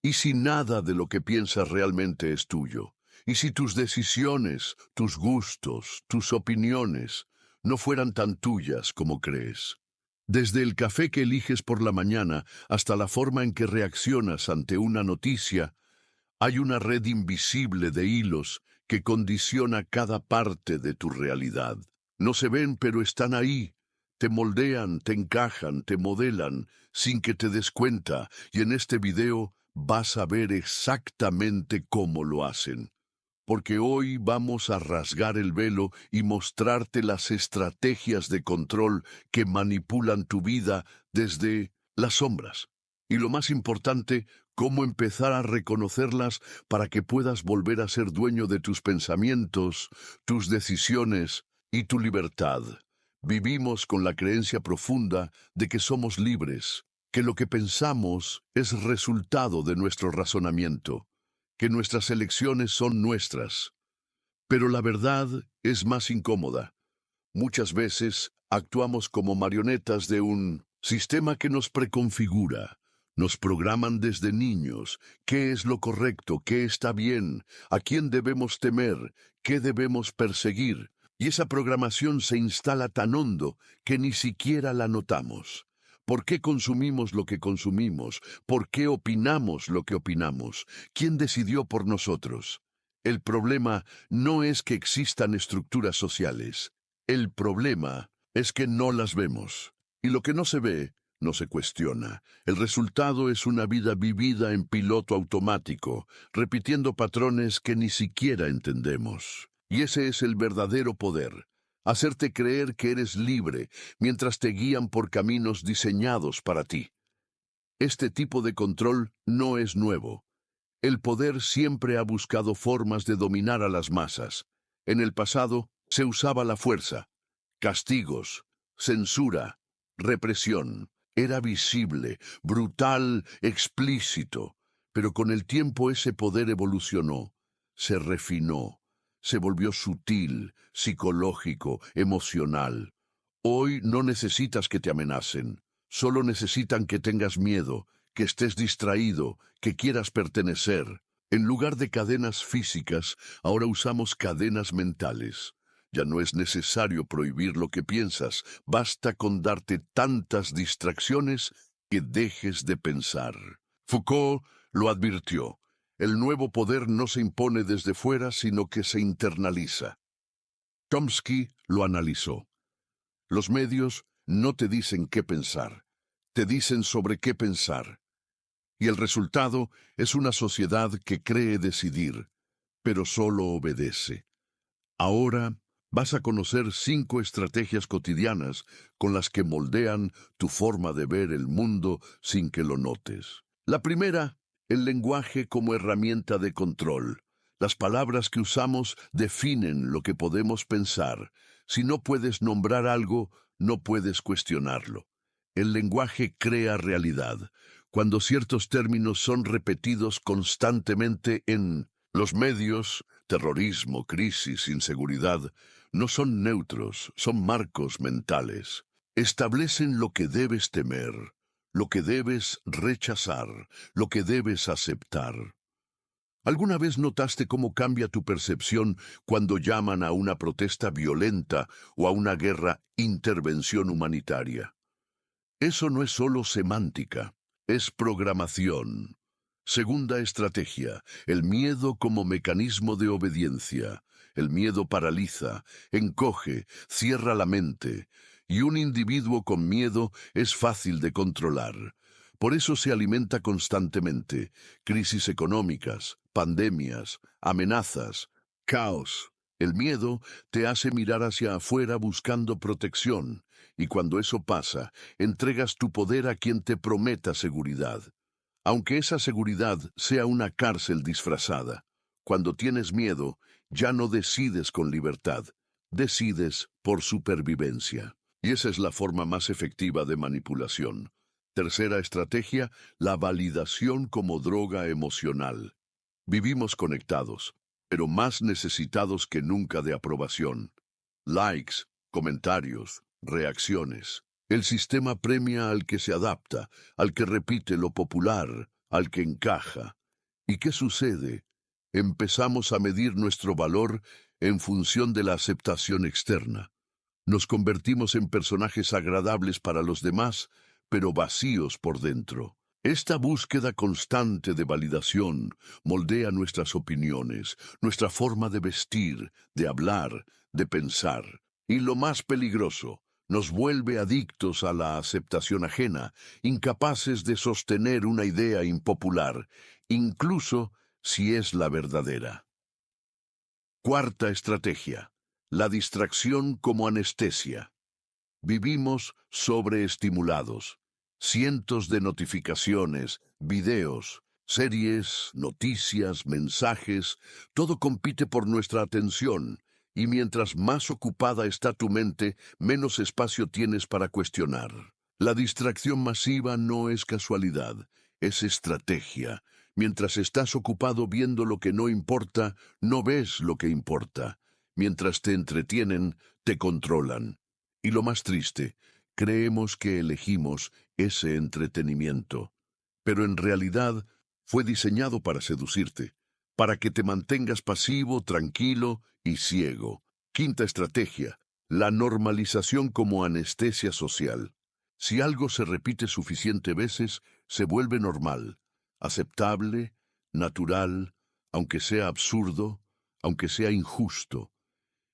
¿Y si nada de lo que piensas realmente es tuyo? ¿Y si tus decisiones, tus gustos, tus opiniones no fueran tan tuyas como crees? Desde el café que eliges por la mañana hasta la forma en que reaccionas ante una noticia, hay una red invisible de hilos que condiciona cada parte de tu realidad. No se ven, pero están ahí. Te moldean, te encajan, te modelan, sin que te des cuenta, y en este video vas a ver exactamente cómo lo hacen. Porque hoy vamos a rasgar el velo y mostrarte las estrategias de control que manipulan tu vida desde las sombras. Y lo más importante, cómo empezar a reconocerlas para que puedas volver a ser dueño de tus pensamientos, tus decisiones y tu libertad. Vivimos con la creencia profunda de que somos libres, que lo que pensamos es resultado de nuestro razonamiento, que nuestras elecciones son nuestras. Pero la verdad es más incómoda. Muchas veces actuamos como marionetas de un sistema que nos preconfigura. Nos programan desde niños qué es lo correcto, qué está bien, a quién debemos temer, qué debemos perseguir. Y esa programación se instala tan hondo que ni siquiera la notamos. ¿Por qué consumimos lo que consumimos? ¿Por qué opinamos lo que opinamos? ¿Quién decidió por nosotros? El problema no es que existan estructuras sociales. El problema es que no las vemos. Y lo que no se ve, no se cuestiona. El resultado es una vida vivida en piloto automático, repitiendo patrones que ni siquiera entendemos. Y ese es el verdadero poder. Hacerte creer que eres libre mientras te guían por caminos diseñados para ti. Este tipo de control no es nuevo. El poder siempre ha buscado formas de dominar a las masas. En el pasado se usaba la fuerza, castigos, censura, represión. Era visible, brutal, explícito. Pero con el tiempo ese poder evolucionó, se refinó, se volvió sutil, psicológico, emocional. Hoy no necesitas que te amenacen, solo necesitan que tengas miedo, que estés distraído, que quieras pertenecer. En lugar de cadenas físicas, ahora usamos cadenas mentales. Ya no es necesario prohibir lo que piensas, basta con darte tantas distracciones que dejes de pensar. Foucault lo advirtió. El nuevo poder no se impone desde fuera, sino que se internaliza. Chomsky lo analizó. Los medios no te dicen qué pensar, te dicen sobre qué pensar. Y el resultado es una sociedad que cree decidir, pero solo obedece. Ahora vas a conocer 5 estrategias cotidianas con las que moldean tu forma de ver el mundo sin que lo notes. La primera, el lenguaje como herramienta de control. Las palabras que usamos definen lo que podemos pensar. Si no puedes nombrar algo, no puedes cuestionarlo. El lenguaje crea realidad. Cuando ciertos términos son repetidos constantemente en los medios, terrorismo, crisis, inseguridad, no son neutros, son marcos mentales. Establecen lo que debes temer, lo que debes rechazar, lo que debes aceptar. ¿Alguna vez notaste cómo cambia tu percepción cuando llaman a una protesta violenta o a una guerra intervención humanitaria? Eso no es solo semántica, es programación. Segunda estrategia, el miedo como mecanismo de obediencia. El miedo paraliza, encoge, cierra la mente, y un individuo con miedo es fácil de controlar. Por eso se alimenta constantemente. Crisis económicas, pandemias, amenazas, caos. El miedo te hace mirar hacia afuera buscando protección, y cuando eso pasa, entregas tu poder a quien te prometa seguridad. Aunque esa seguridad sea una cárcel disfrazada, cuando tienes miedo, ya no decides con libertad, decides por supervivencia. Y esa es la forma más efectiva de manipulación. Tercera estrategia, la validación como droga emocional. Vivimos conectados, pero más necesitados que nunca de aprobación. Likes, comentarios, reacciones. El sistema premia al que se adapta, al que repite lo popular, al que encaja. ¿Y qué sucede? Empezamos a medir nuestro valor en función de la aceptación externa. Nos convertimos en personajes agradables para los demás, pero vacíos por dentro. Esta búsqueda constante de validación moldea nuestras opiniones, nuestra forma de vestir, de hablar, de pensar. Y lo más peligroso, nos vuelve adictos a la aceptación ajena, incapaces de sostener una idea impopular, incluso si es la verdadera. Cuarta estrategia: la distracción como anestesia. Vivimos sobreestimulados. Cientos de notificaciones, videos, series, noticias, mensajes, todo compite por nuestra atención, y mientras más ocupada está tu mente, menos espacio tienes para cuestionar. La distracción masiva no es casualidad, es estrategia. Mientras estás ocupado viendo lo que no importa, no ves lo que importa. Mientras te entretienen, te controlan. Y lo más triste, creemos que elegimos ese entretenimiento, pero en realidad fue diseñado para seducirte, para que te mantengas pasivo, tranquilo y ciego. Quinta estrategia: la normalización como anestesia social. Si algo se repite suficiente veces, se vuelve normal, aceptable, natural, aunque sea absurdo, aunque sea injusto.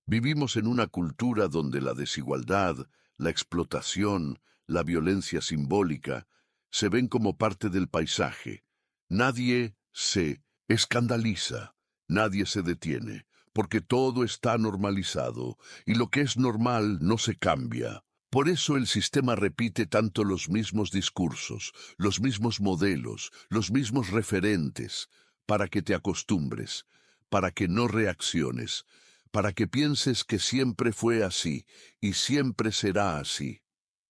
Vivimos en una cultura donde la desigualdad, la explotación, la violencia simbólica se ven como parte del paisaje. Nadie se escandaliza, nadie se detiene, porque todo está normalizado, y lo que es normal no se cambia. Por eso el sistema repite tanto los mismos discursos, los mismos modelos, los mismos referentes, para que te acostumbres, para que no reacciones, para que pienses que siempre fue así y siempre será así.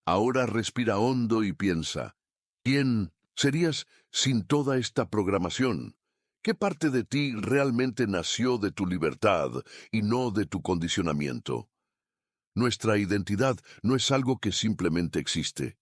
Ahora respira hondo y piensa: ¿quién serías sin toda esta programación? ¿Qué parte de ti realmente nació de tu libertad y no de tu condicionamiento? Nuestra identidad no es algo que simplemente existe,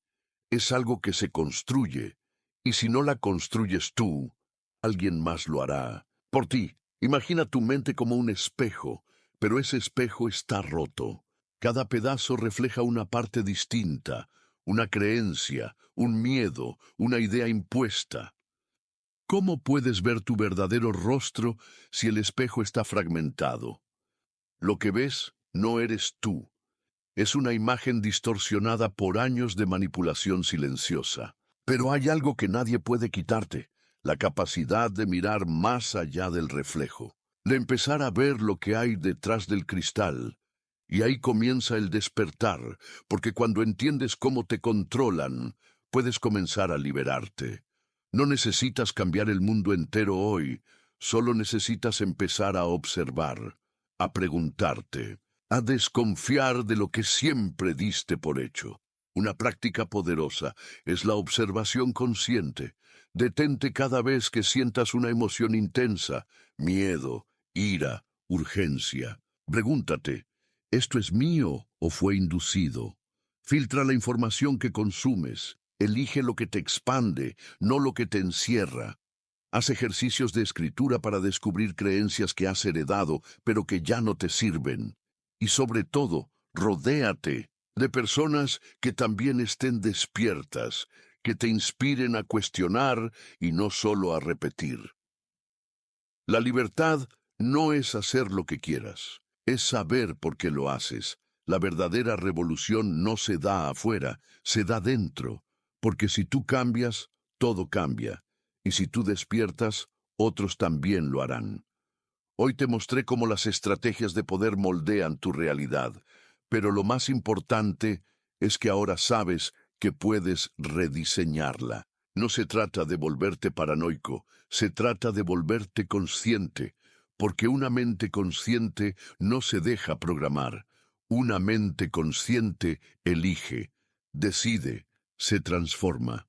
es algo que se construye, y si no la construyes tú, alguien más lo hará por ti. Imagina tu mente como un espejo, pero ese espejo está roto. Cada pedazo refleja una parte distinta, una creencia, un miedo, una idea impuesta. ¿Cómo puedes ver tu verdadero rostro si el espejo está fragmentado? Lo que ves no eres tú. Es una imagen distorsionada por años de manipulación silenciosa. Pero hay algo que nadie puede quitarte: la capacidad de mirar más allá del reflejo, de empezar a ver lo que hay detrás del cristal. Y ahí comienza el despertar, porque cuando entiendes cómo te controlan, puedes comenzar a liberarte. No necesitas cambiar el mundo entero hoy, solo necesitas empezar a observar, a preguntarte, a desconfiar de lo que siempre diste por hecho. Una práctica poderosa es la observación consciente. Detente cada vez que sientas una emoción intensa: miedo, ira, urgencia. Pregúntate: ¿esto es mío o fue inducido? Filtra la información que consumes. Elige lo que te expande, no lo que te encierra. Haz ejercicios de escritura para descubrir creencias que has heredado, pero que ya no te sirven. Y sobre todo, rodéate de personas que también estén despiertas, que te inspiren a cuestionar y no solo a repetir. La libertad no es hacer lo que quieras, es saber por qué lo haces. La verdadera revolución no se da afuera, se da dentro, porque si tú cambias, todo cambia, y si tú despiertas, otros también lo harán. Hoy te mostré cómo las estrategias de poder moldean tu realidad, pero lo más importante es que ahora sabes que puedes rediseñarla. No se trata de volverte paranoico, se trata de volverte consciente, porque una mente consciente no se deja programar. Una mente consciente elige, decide, se transforma.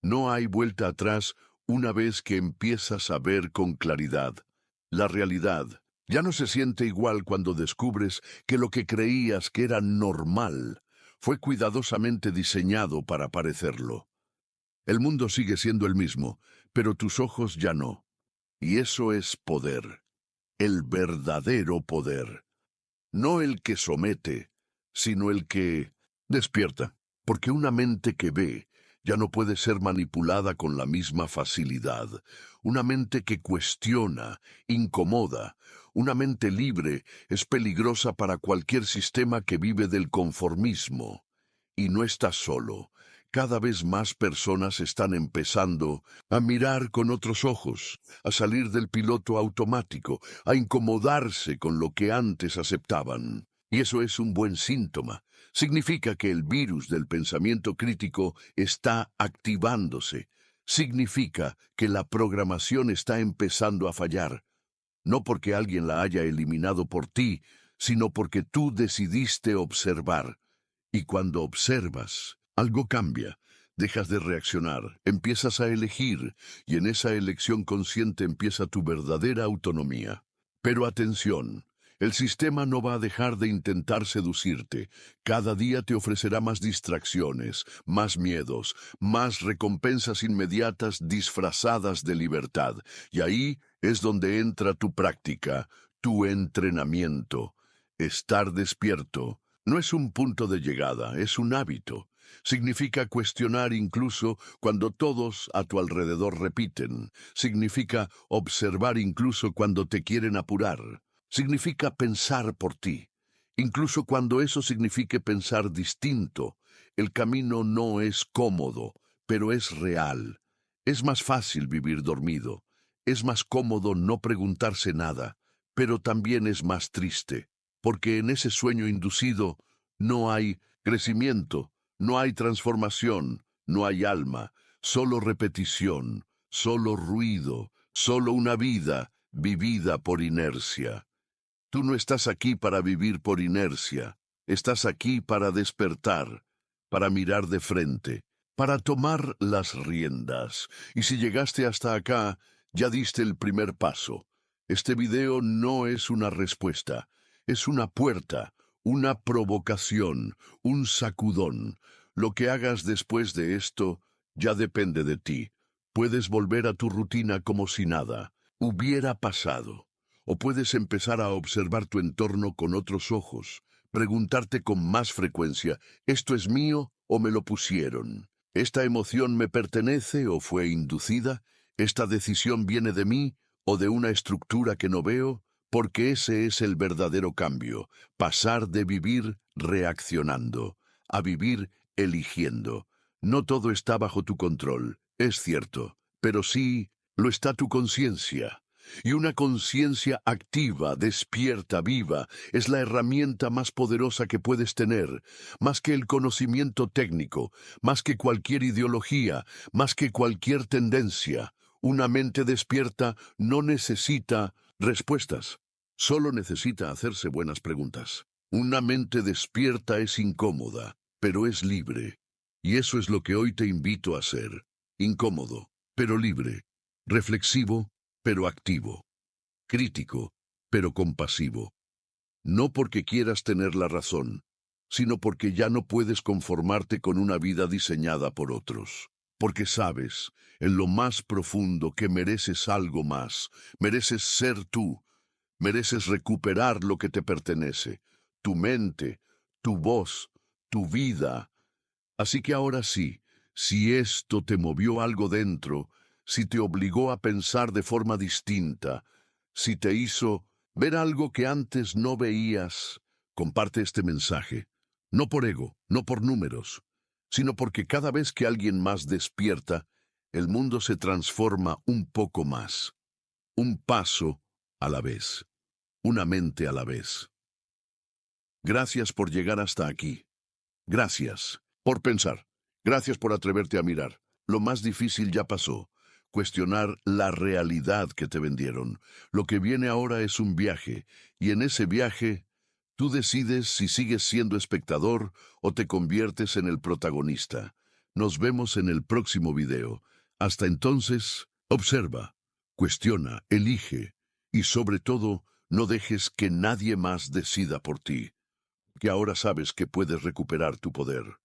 No hay vuelta atrás una vez que empiezas a ver con claridad. La realidad ya no se siente igual cuando descubres que lo que creías que era normal fue cuidadosamente diseñado para parecerlo. El mundo sigue siendo el mismo, pero tus ojos ya no. Y eso es poder, el verdadero poder. No el que somete, sino el que despierta. Porque una mente que ve ya no puede ser manipulada con la misma facilidad. Una mente que cuestiona, incomoda, una mente libre es peligrosa para cualquier sistema que vive del conformismo. Y no estás solo. Cada vez más personas están empezando a mirar con otros ojos, a salir del piloto automático, a incomodarse con lo que antes aceptaban. Y eso es un buen síntoma. Significa que el virus del pensamiento crítico está activándose. Significa que la programación está empezando a fallar. No porque alguien la haya eliminado por ti, sino porque tú decidiste observar. Y cuando observas, algo cambia. Dejas de reaccionar, empiezas a elegir, y en esa elección consciente empieza tu verdadera autonomía. Pero atención, el sistema no va a dejar de intentar seducirte. Cada día te ofrecerá más distracciones, más miedos, más recompensas inmediatas disfrazadas de libertad. Y ahí es donde entra tu práctica, tu entrenamiento. Estar despierto no es un punto de llegada, es un hábito. Significa cuestionar incluso cuando todos a tu alrededor repiten. Significa observar incluso cuando te quieren apurar. Significa pensar por ti. Incluso cuando eso signifique pensar distinto. El camino no es cómodo, pero es real. Es más fácil vivir dormido. Es más cómodo no preguntarse nada, pero también es más triste, porque en ese sueño inducido no hay crecimiento, no hay transformación, no hay alma, solo repetición, solo ruido, solo una vida vivida por inercia. Tú no estás aquí para vivir por inercia, estás aquí para despertar, para mirar de frente, para tomar las riendas. Y si llegaste hasta acá, ya diste el primer paso. Este video no es una respuesta, es una puerta, una provocación, un sacudón. Lo que hagas después de esto ya depende de ti. Puedes volver a tu rutina como si nada hubiera pasado. O puedes empezar a observar tu entorno con otros ojos, preguntarte con más frecuencia, ¿esto es mío o me lo pusieron? ¿Esta emoción me pertenece o fue inducida? ¿Esta decisión viene de mí o de una estructura que no veo? Porque ese es el verdadero cambio, pasar de vivir reaccionando a vivir eligiendo. No todo está bajo tu control, es cierto, pero sí lo está tu conciencia. Y una conciencia activa, despierta, viva, es la herramienta más poderosa que puedes tener, más que el conocimiento técnico, más que cualquier ideología, más que cualquier tendencia. Una mente despierta no necesita respuestas, solo necesita hacerse buenas preguntas. Una mente despierta es incómoda, pero es libre. Y eso es lo que hoy te invito a hacer. Incómodo, pero libre. Reflexivo, pero activo. Crítico, pero compasivo. No porque quieras tener la razón, sino porque ya no puedes conformarte con una vida diseñada por otros. Porque sabes, en lo más profundo, que mereces algo más. Mereces ser tú. Mereces recuperar lo que te pertenece. Tu mente, tu voz, tu vida. Así que ahora sí, si esto te movió algo dentro, si te obligó a pensar de forma distinta, si te hizo ver algo que antes no veías, comparte este mensaje. No por ego, no por números, sino porque cada vez que alguien más despierta, el mundo se transforma un poco más. Un paso a la vez. Una mente a la vez. Gracias por llegar hasta aquí. Gracias por pensar. Gracias por atreverte a mirar. Lo más difícil ya pasó. Cuestionar la realidad que te vendieron. Lo que viene ahora es un viaje, y en ese viaje tú decides si sigues siendo espectador o te conviertes en el protagonista. Nos vemos en el próximo video. Hasta entonces, observa, cuestiona, elige, y sobre todo, no dejes que nadie más decida por ti, que ahora sabes que puedes recuperar tu poder.